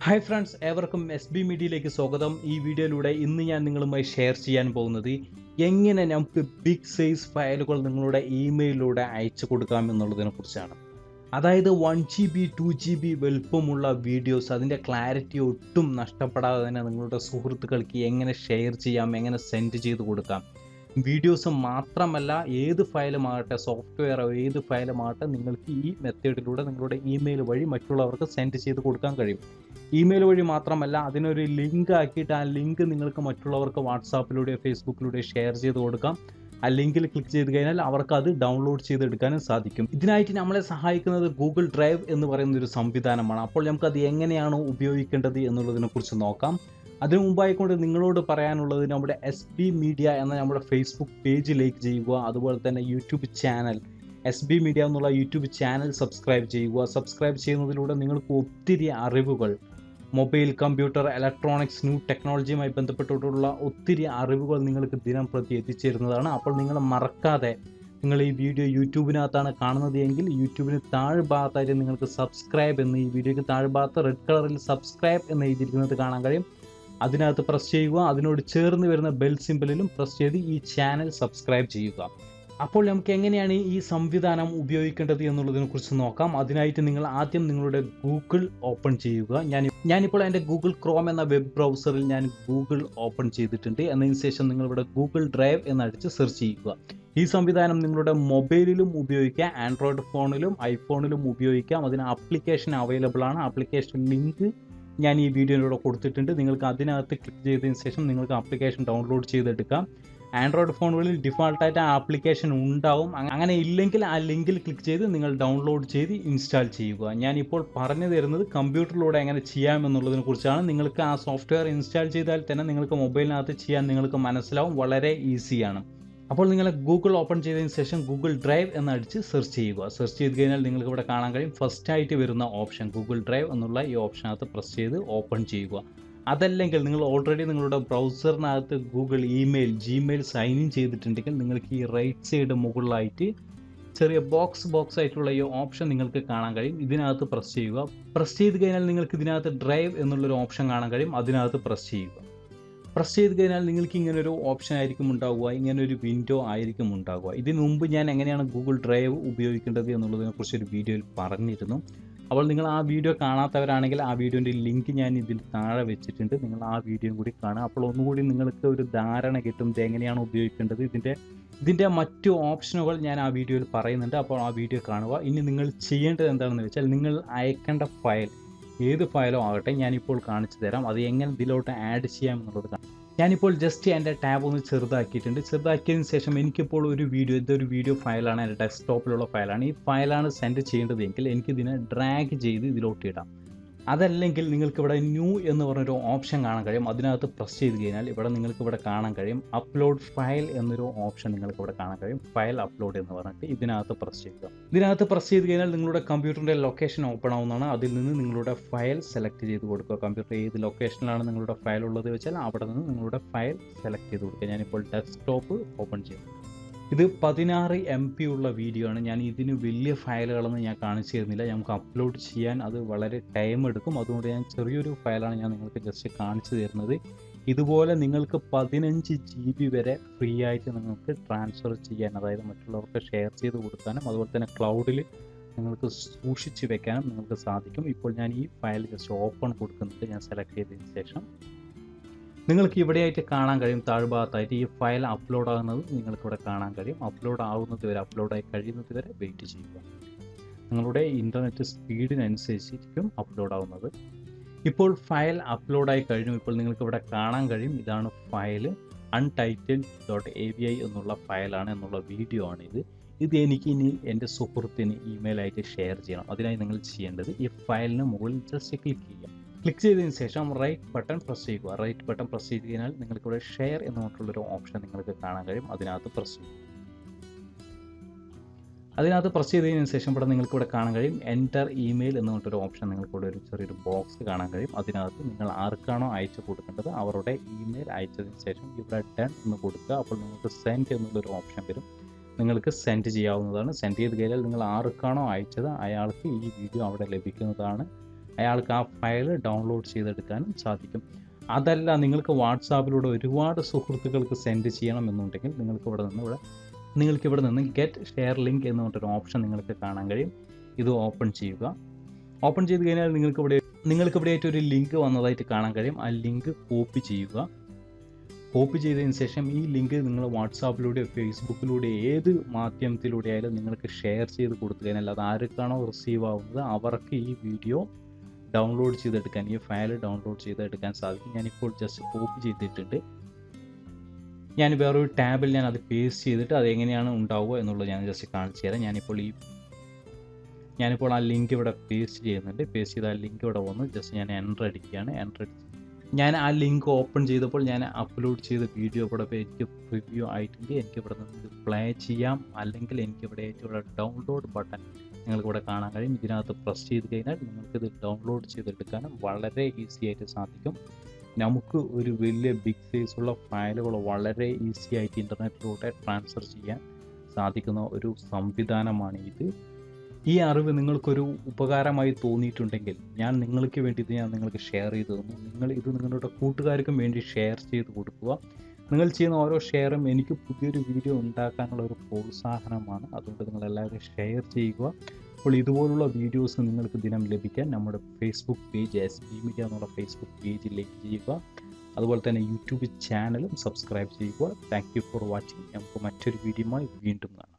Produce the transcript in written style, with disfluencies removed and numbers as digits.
Hi friends, ഏവർക്കും S B മീഡിയയിലേക്ക് സ്വാഗതം. ഈ വീഡിയോയിലൂടെ ഇന്ന് ഞാൻ നിങ്ങളുമായി ഷെയർ ചെയ്യാൻ പോകുന്നത് എങ്ങനെ നമുക്ക് ബിഗ് സൈസ് ഫയലുകൾ നിങ്ങളുടെ ഇമെയിലിലൂടെ അയച്ചു കൊടുക്കാം എന്നുള്ളതിനെ കുറിച്ചാണ്. അതായത് 1 GB 2 GB വലുപ്പമുള്ള വീഡിയോസ് അതിൻ്റെ ക്ലാരിറ്റി ഒട്ടും നഷ്ടപ്പെടാതെ തന്നെ നിങ്ങളുടെ സുഹൃത്തുക്കൾക്ക് എങ്ങനെ ഷെയർ ചെയ്യാം, എങ്ങനെ സെൻഡ് ചെയ്ത് കൊടുക്കാം. വീഡിയോസ് മാത്രമല്ല, ഏത് ഫയലുമാകട്ടെ, സോഫ്റ്റ്വെയറോ ഏത് ഫയലുമാകട്ടെ, നിങ്ങൾക്ക് ഈ മെത്തേഡിലൂടെ നിങ്ങളുടെ ഇമെയിൽ വഴി മറ്റുള്ളവർക്ക് സെൻഡ് ചെയ്ത് കൊടുക്കാൻ കഴിയും. ഇമെയിൽ വഴി മാത്രമല്ല, അതിനൊരു ലിങ്ക് ആക്കിയിട്ട് ആ ലിങ്ക് നിങ്ങൾക്ക് മറ്റുള്ളവർക്ക് വാട്സാപ്പിലൂടെയോ ഫേസ്ബുക്കിലൂടെയോ ഷെയർ ചെയ്ത് കൊടുക്കാം. ആ ലിങ്കിൽ ക്ലിക്ക് ചെയ്ത് കഴിഞ്ഞാൽ അവർക്ക് അത് ഡൗൺലോഡ് ചെയ്തെടുക്കാനും സാധിക്കും. ഇതിനായിട്ട് നമ്മളെ സഹായിക്കുന്നത് ഗൂഗിൾ ഡ്രൈവ് എന്ന് പറയുന്ന ഒരു സംവിധാനമാണ്. അപ്പോൾ നമുക്കത് എങ്ങനെയാണ് ഉപയോഗിക്കേണ്ടത് എന്നുള്ളതിനെ കുറിച്ച് നോക്കാം. അതിനു മുമ്പായിക്കൊണ്ട് നിങ്ങളോട് പറയാനുള്ളത്, നമ്മുടെ SB മീഡിയ എന്ന നമ്മുടെ ഫേസ്ബുക്ക് പേജ് ലൈക്ക് ചെയ്യുക. അതുപോലെ തന്നെ യൂട്യൂബ് ചാനൽ SB മീഡിയ എന്നുള്ള യൂട്യൂബ് ചാനൽ സബ്സ്ക്രൈബ് ചെയ്യുക. സബ്സ്ക്രൈബ് ചെയ്യുന്നതിലൂടെ നിങ്ങൾക്ക് ഒത്തിരി അറിവുകൾ, മൊബൈൽ, കമ്പ്യൂട്ടർ, ഇലക്ട്രോണിക്സ്, ന്യൂ ടെക്നോളജിയുമായി ബന്ധപ്പെട്ടിട്ടുള്ള ഒത്തിരി അറിവുകൾ നിങ്ങൾക്ക് ദിനം പ്രതി എത്തിച്ചേരുന്നതാണ്. അപ്പോൾ നിങ്ങൾ മറക്കാതെ, നിങ്ങൾ ഈ വീഡിയോ യൂട്യൂബിനകത്താണ് കാണുന്നത് എങ്കിൽ യൂട്യൂബിന് താഴ്ഭാഗത്തായിട്ട് നിങ്ങൾക്ക് സബ്സ്ക്രൈബ് എന്ന്, ഈ വീഡിയോയ്ക്ക് താഴ്ഭാഗത്ത് റെഡ് കളറിൽ സബ്സ്ക്രൈബ് എന്ന് എഴുതിയിരിക്കുന്നത് കാണാൻ കഴിയും. അതിനകത്ത് പ്രസ് ചെയ്യുക. അതിനോട് ചേർന്ന് വരുന്ന ബെൽ സിംബലിലും പ്രസ് ചെയ്ത് ഈ ചാനൽ സബ്സ്ക്രൈബ് ചെയ്യുക. അപ്പോൾ നമുക്ക് എങ്ങനെയാണ് ഈ സംവിധാനം ഉപയോഗിക്കേണ്ടത് എന്നുള്ളതിനെ കുറിച്ച് നോക്കാം. അതിനായിട്ട് നിങ്ങൾ ആദ്യം നിങ്ങളുടെ ഗൂഗിൾ ഓപ്പൺ ചെയ്യുക. ഞാനിപ്പോൾ എൻ്റെ ഗൂഗിൾ ക്രോം എന്ന വെബ് ബ്രൗസറിൽ ഞാൻ ഗൂഗിൾ ഓപ്പൺ ചെയ്തിട്ടുണ്ട്. എന്നതിന് ശേഷം നിങ്ങളിവിടെ ഗൂഗിൾ ഡ്രൈവ് എന്നടിച്ച് സെർച്ച് ചെയ്യുക. ഈ സംവിധാനം നിങ്ങളുടെ മൊബൈലിലും ഉപയോഗിക്കാം, ആൻഡ്രോയിഡ് ഫോണിലും ഐഫോണിലും ഉപയോഗിക്കാം. അതിന് ആപ്ലിക്കേഷൻ അവൈലബിൾ ആണ്. ആപ്ലിക്കേഷൻ ലിങ്ക് ഞാൻ ഈ വീഡിയോയിലൂടെ കൊടുത്തിട്ടുണ്ട്. നിങ്ങൾക്ക് അതിനകത്ത് ക്ലിക്ക് ചെയ്തതിന് ശേഷം നിങ്ങൾക്ക് ആപ്ലിക്കേഷൻ ഡൗൺലോഡ് ചെയ്തെടുക്കാം. ആൻഡ്രോയിഡ് ഫോണുകളിൽ ഡിഫാൾട്ടായിട്ട് ആ ആപ്ലിക്കേഷൻ ഉണ്ടാവും. അങ്ങനെ ഇല്ലെങ്കിൽ ആ ലിങ്കിൽ ക്ലിക്ക് ചെയ്ത് നിങ്ങൾ ഡൗൺലോഡ് ചെയ്ത് ഇൻസ്റ്റാൾ ചെയ്യുക. ഞാനിപ്പോൾ പറഞ്ഞു തരുന്നത് കമ്പ്യൂട്ടറിലൂടെ എങ്ങനെ ചെയ്യാമെന്നുള്ളതിനെ കുറിച്ചാണ്. നിങ്ങൾക്ക് ആ സോഫ്റ്റ്വെയർ ഇൻസ്റ്റാൾ ചെയ്താൽ തന്നെ നിങ്ങൾക്ക് മൊബൈലിനകത്ത് ചെയ്യാൻ നിങ്ങൾക്ക് മനസ്സിലാവും. വളരെ ഈസിയാണ്. അപ്പോൾ നിങ്ങൾ ഗൂഗിൾ ഓപ്പൺ ചെയ്തതിന് ശേഷം ഗൂഗിൾ ഡ്രൈവ് എന്നടിച്ച് സെർച്ച് ചെയ്യുക. സെർച്ച് ചെയ്ത് കഴിഞ്ഞാൽ നിങ്ങൾക്ക് ഇവിടെ കാണാൻ കഴിയും ഫസ്റ്റ് ആയിട്ട് വരുന്ന ഓപ്ഷൻ ഗൂഗിൾ ഡ്രൈവ് എന്നുള്ള ഈ ഓപ്ഷനകത്ത് പ്രസ് ചെയ്ത് ഓപ്പൺ ചെയ്യുക. അതല്ലെങ്കിൽ നിങ്ങൾ ഓൾറെഡി നിങ്ങളുടെ ബ്രൗസറിനകത്ത് ഗൂഗിൾ ജിമെയിൽ സൈൻ ഇൻ ചെയ്തിട്ടുണ്ടെങ്കിൽ നിങ്ങൾക്ക് ഈ റൈറ്റ് സൈഡ് മുകളിലായിട്ട് ചെറിയ ബോക്സ് ആയിട്ടുള്ള ഈ ഓപ്ഷൻ നിങ്ങൾക്ക് കാണാൻ കഴിയും. ഇതിനകത്ത് പ്രസ് ചെയ്യുക. പ്രസ് ചെയ്ത് കഴിഞ്ഞാൽ നിങ്ങൾക്ക് ഇതിനകത്ത് ഡ്രൈവ് എന്നുള്ളൊരു ഓപ്ഷൻ കാണാൻ കഴിയും. അതിനകത്ത് പ്രസ് ചെയ്യുക. പ്രസ് ചെയ്ത് കഴിഞ്ഞാൽ നിങ്ങൾക്ക് ഇങ്ങനൊരു ഓപ്ഷൻ ആയിരിക്കും ഉണ്ടാവുക, ഇങ്ങനൊരു വിൻഡോ ആയിരിക്കും ഉണ്ടാവുക. ഇതിനു മുമ്പ് ഞാൻ എങ്ങനെയാണ് ഗൂഗിൾ ഡ്രൈവ് ഉപയോഗിക്കേണ്ടത് എന്നുള്ളതിനെക്കുറിച്ച് ഒരു വീഡിയോയിൽ പറഞ്ഞിരുന്നു. അപ്പോൾ നിങ്ങൾ ആ വീഡിയോ കാണാത്തവരാണെങ്കിൽ ആ വീഡിയോൻ്റെ ലിങ്ക് ഞാൻ ഇതിൽ താഴെ വെച്ചിട്ടുണ്ട്. നിങ്ങൾ ആ വീഡിയോ കൂടി കാണുക. അപ്പോൾ ഒന്നുകൂടി നിങ്ങൾക്ക് ഒരു ധാരണ കിട്ടും ഇത് എങ്ങനെയാണ് ഉപയോഗിക്കേണ്ടത്. ഇതിൻ്റെ മറ്റു ഓപ്ഷനുകൾ ഞാൻ ആ വീഡിയോയിൽ പറയുന്നുണ്ട്. അപ്പോൾ ആ വീഡിയോ കാണുക. ഇനി നിങ്ങൾ ചെയ്യേണ്ടത് എന്താണെന്ന് വെച്ചാൽ, നിങ്ങൾ അയക്കേണ്ട ഫയൽ ഏത് ഫയലോ ആകട്ടെ ഞാനിപ്പോൾ കാണിച്ചു തരാം. അത് എങ്ങനെ ഇതിലോട്ട് ആഡ് ചെയ്യാം എന്നുള്ളത് ഞാനിപ്പോൾ ജസ്റ്റ് എൻ്റെ ടാബ് ഒന്ന് ചെറുതാക്കിയിട്ടുണ്ട്. ചെറുതാക്കിയതിന് ശേഷം എനിക്കിപ്പോൾ ഇതൊരു വീഡിയോ ഫയലാണ്, എൻ്റെ ഡെസ്ക്ടോപ്പിലുള്ള ഫയലാണ്. ഈ ഫയലാണ് സെൻഡ് ചെയ്യേണ്ടതെങ്കിൽ എനിക്കിതിനെ ഡ്രാഗ് ചെയ്ത് ഇതിലോട്ട് ഇടാം. അതല്ലെങ്കിൽ നിങ്ങൾക്ക് ഇവിടെ ന്യൂ എന്ന് പറഞ്ഞൊരു ഓപ്ഷൻ കാണാൻ കഴിയും. അതിനകത്ത് പ്രസ് ചെയ്ത് കഴിഞ്ഞാൽ ഇവിടെ നിങ്ങൾക്ക് ഇവിടെ കാണാൻ കഴിയും അപ്ലോഡ് ഫയൽ എന്നൊരു ഓപ്ഷൻ നിങ്ങൾക്ക് ഇവിടെ കാണാൻ കഴിയും. ഫയൽ അപ്ലോഡ് എന്ന് പറഞ്ഞിട്ട് ഇതിനകത്ത് പ്രസ് ചെയ്യുക. ഇതിനകത്ത് പ്രസ് ചെയ്ത് കഴിഞ്ഞാൽ നിങ്ങളുടെ കമ്പ്യൂട്ടറിൻ്റെ ലൊക്കേഷൻ ഓപ്പൺ ആവുന്നതാണ്. അതിൽ നിന്ന് നിങ്ങളുടെ ഫയൽ സെലക്ട് ചെയ്ത് കൊടുക്കുക. കമ്പ്യൂട്ടർ ഏത് ലൊക്കേഷനിലാണ് നിങ്ങളുടെ ഫയൽ ഉള്ളത് വെച്ചാൽ അവിടെ നിന്ന് നിങ്ങളുടെ ഫയൽ സെലക്ട് ചെയ്ത് കൊടുക്കുക. ഞാനിപ്പോൾ ഡെസ്ക്ടോപ്പ് ഓപ്പൺ ചെയ്യും. ഇത് 16 MB ഉള്ള വീഡിയോ ആണ്. ഞാൻ ഇതിന് വലിയ ഫയലുകളൊന്നും ഞാൻ കാണിച്ചു തരുന്നില്ല. നമുക്ക് അപ്ലോഡ് ചെയ്യാൻ അത് വളരെ ടൈം എടുക്കും. അതുകൊണ്ട് ഞാൻ ചെറിയൊരു ഫയലാണ് ഞാൻ നിങ്ങൾക്ക് ജസ്റ്റ് കാണിച്ചു തരുന്നത്. ഇതുപോലെ നിങ്ങൾക്ക് 15 GB വരെ ഫ്രീ ആയിട്ട് നിങ്ങൾക്ക് ട്രാൻസ്ഫർ ചെയ്യാൻ, അതായത് മറ്റുള്ളവർക്ക് ഷെയർ ചെയ്ത് കൊടുക്കാനും അതുപോലെ തന്നെ ക്ലൗഡിൽ നിങ്ങൾക്ക് സൂക്ഷിച്ച് വെക്കാനും നിങ്ങൾക്ക് സാധിക്കും. ഇപ്പോൾ ഞാൻ ഈ ഫയൽ ജസ്റ്റ് ഓപ്പൺ കൊടുക്കുന്നുണ്ട്. ഞാൻ സെലക്ട് ചെയ്തതിന് ശേഷം നിങ്ങൾക്ക് ഇവിടെയായിട്ട് കാണാൻ കഴിയും താഴ്ഭാഗത്തായിട്ട് ഈ ഫയൽ അപ്ലോഡ് ആകുന്നത് നിങ്ങൾക്ക് ഇവിടെ കാണാൻ കഴിയും. അപ്ലോഡ് ആവുന്നത് വരെ, അപ്ലോഡായി കഴിയുന്നത് വരെ വെയിറ്റ് ചെയ്യുക. നിങ്ങളുടെ ഇൻ്റർനെറ്റ് സ്പീഡിനനുസരിച്ചിരിക്കും അപ്ലോഡ് ആവുന്നത്. ഇപ്പോൾ ഫയൽ അപ്ലോഡായി കഴിഞ്ഞു. ഇപ്പോൾ നിങ്ങൾക്ക് ഇവിടെ കാണാൻ കഴിയും ഇതാണ് ഫയൽ. untitled.avi എന്നുള്ള ഫയലാണ് എന്നുള്ള വീഡിയോ ആണിത്. ഇത് എനിക്ക് ഇനി എൻ്റെ സുഹൃത്തിന് ഇമെയിലായിട്ട് ഷെയർ ചെയ്യണം. അതിനായി നിങ്ങൾ ചെയ്യേണ്ടത് ഈ ഫയലിന് മുകളിൽ ജസ്റ്റ് ക്ലിക്ക് ചെയ്യുക. ക്ലിക്ക് ചെയ്തതിന് ശേഷം റൈറ്റ് ബട്ടൺ പ്രസ് ചെയ്യുക. റൈറ്റ് ബട്ടൺ പ്രസ് ചെയ്ത് കഴിഞ്ഞാൽ നിങ്ങൾക്കിവിടെ ഷെയർ എന്ന് പറഞ്ഞിട്ടുള്ളൊരു ഓപ്ഷൻ നിങ്ങൾക്ക് കാണാൻ കഴിയും. അതിനകത്ത് പ്രസ് ചെയ്യും. അതിനകത്ത് പ്രസ് ചെയ്തതിന് ശേഷം ഇവിടെ നിങ്ങൾക്കിവിടെ കാണാൻ കഴിയും എൻ്റർ ഇമെയിൽ എന്ന് പറഞ്ഞിട്ടൊരു ഓപ്ഷൻ നിങ്ങൾക്കിവിടെ ഒരു ചെറിയൊരു ബോക്സ് കാണാൻ കഴിയും. അതിനകത്ത് നിങ്ങൾ ആർക്കാണോ അയച്ചു കൊടുക്കേണ്ടത് അവരുടെ ഇമെയിൽ അയച്ചതിന് ശേഷം ഇവിടെ ഡൺ എന്ന് കൊടുക്കുക. അപ്പോൾ നിങ്ങൾക്ക് സെൻഡ് എന്നുള്ളൊരു ഓപ്ഷൻ വരും. നിങ്ങൾക്ക് സെൻഡ് ചെയ്യാവുന്നതാണ്. സെൻഡ് ചെയ്ത് കഴിഞ്ഞാൽ നിങ്ങൾ ആർക്കാണോ അയച്ചത് അയാൾക്ക് ഈ വീഡിയോ അവിടെ ലഭിക്കുന്നതാണ്. അയാൾക്ക് ആ ഫയൽ ഡൗൺലോഡ് ചെയ്തെടുക്കാനും സാധിക്കും. അതല്ല നിങ്ങൾക്ക് വാട്സാപ്പിലൂടെ ഒരുപാട് സുഹൃത്തുക്കൾക്ക് സെൻഡ് ചെയ്യണമെന്നുണ്ടെങ്കിൽ നിങ്ങൾക്കിവിടെ നിന്ന് ഗെറ്റ് ഷെയർ ലിങ്ക് എന്ന് പറഞ്ഞൊരു ഓപ്ഷൻ നിങ്ങൾക്ക് കാണാൻ കഴിയും. ഇത് ഓപ്പൺ ചെയ്യുക. ഓപ്പൺ ചെയ്ത് കഴിഞ്ഞാൽ നിങ്ങൾക്കിവിടെയായിട്ട് ഒരു ലിങ്ക് വന്നതായിട്ട് കാണാൻ കഴിയും. ആ ലിങ്ക് കോപ്പി ചെയ്യുക. കോപ്പി ചെയ്തതിന് ശേഷം ഈ ലിങ്ക് നിങ്ങൾ വാട്സാപ്പിലൂടെ ഫേസ്ബുക്കിലൂടെ ഏത് മാധ്യമത്തിലൂടെ ആയാലും നിങ്ങൾക്ക് ഷെയർ ചെയ്ത് കൊടുത്തു കഴിഞ്ഞാൽ അത് ആർക്കാണോ റിസീവ് ആവുന്നത് അവർക്ക് ഈ വീഡിയോ ഡൗൺലോഡ് ചെയ്തെടുക്കാൻ, ഈ ഫയൽ ഡൗൺലോഡ് ചെയ്തെടുക്കാൻ സാധിക്കും. ഞാനിപ്പോൾ ജസ്റ്റ് കോപ്പി ചെയ്തിട്ടുണ്ട്. ഞാൻ വേറൊരു ടാബിൽ ഞാൻ അത് പേസ്റ്റ് ചെയ്തിട്ട് അത് എങ്ങനെയാണ് ഉണ്ടാവുക എന്നുള്ളത് ഞാൻ ജസ്റ്റ് കാണിച്ചു തരാം. ഞാനിപ്പോൾ ആ ലിങ്ക് ഇവിടെ പേസ്റ്റ് ചെയ്യുന്നുണ്ട്. പേസ്റ്റ് ചെയ്ത ആ ലിങ്ക് ഇവിടെ വന്ന് ജസ്റ്റ് ഞാൻ എൻ്റർ അടിക്കുകയാണ്. ഞാൻ ആ ലിങ്ക് ഓപ്പൺ ചെയ്തപ്പോൾ ഞാൻ അപ്ലോഡ് ചെയ്ത വീഡിയോ ഇവിടെ എനിക്ക് പ്രിവ്യൂ ആയിട്ടുണ്ട്. എനിക്കിവിടെ നിന്ന് പ്ലേ ചെയ്യാം, അല്ലെങ്കിൽ എനിക്കിവിടെ ആയിട്ടുള്ള ഡൗൺലോഡ് ബട്ടൺ നിങ്ങൾക്കിവിടെ കാണാൻ കഴിയും. ഇതിനകത്ത് പ്രസ് ചെയ്ത് കഴിഞ്ഞാൽ നിങ്ങൾക്കിത് ഡൗൺലോഡ് ചെയ്തെടുക്കാനും വളരെ ഈസി ആയിട്ട് സാധിക്കും. നമുക്ക് ഒരു വലിയ ബിഗ് സൈസുള്ള ഫയലുകൾ വളരെ ഈസി ആയിട്ട് ഇൻ്റർനെറ്റിലൂടെ ട്രാൻസ്ഫർ ചെയ്യാൻ സാധിക്കുന്ന ഒരു സംവിധാനമാണ് ഇത്. ഈ അറിവ് നിങ്ങൾക്കൊരു ഉപകാരമായി തോന്നിയിട്ടുണ്ടെങ്കിൽ ഞാൻ നിങ്ങൾക്ക് ഷെയർ ചെയ്ത് തന്നു. നിങ്ങൾ ഇത് നിങ്ങളുടെ കൂട്ടുകാർക്കും വേണ്ടി ഷെയർ ചെയ്ത് കൊടുക്കുക. നിങ്ങൾ ചെയ്യുന്ന ഓരോ ഷെയറും എനിക്ക് പുതിയൊരു വീഡിയോ ഉണ്ടാക്കാനുള്ള ഒരു പ്രോത്സാഹനമാണ്. അതുകൊണ്ട് നിങ്ങളെല്ലാവരും ഷെയർ ചെയ്യുക. അപ്പോൾ ഇതുപോലുള്ള വീഡിയോസ് നിങ്ങൾക്ക് ദിനം ലഭിക്കാൻ നമ്മുടെ ഫേസ്ബുക്ക് പേജ് SB Media എന്നുള്ള ഫേസ്ബുക്ക് പേജ് ലൈക്ക് ചെയ്യുക. അതുപോലെ തന്നെ യൂട്യൂബ് ചാനലും സബ്സ്ക്രൈബ് ചെയ്യുക. Thank you for watching. നമുക്ക് മറ്റൊരു വീഡിയോയുമായി വീണ്ടും കാണാം.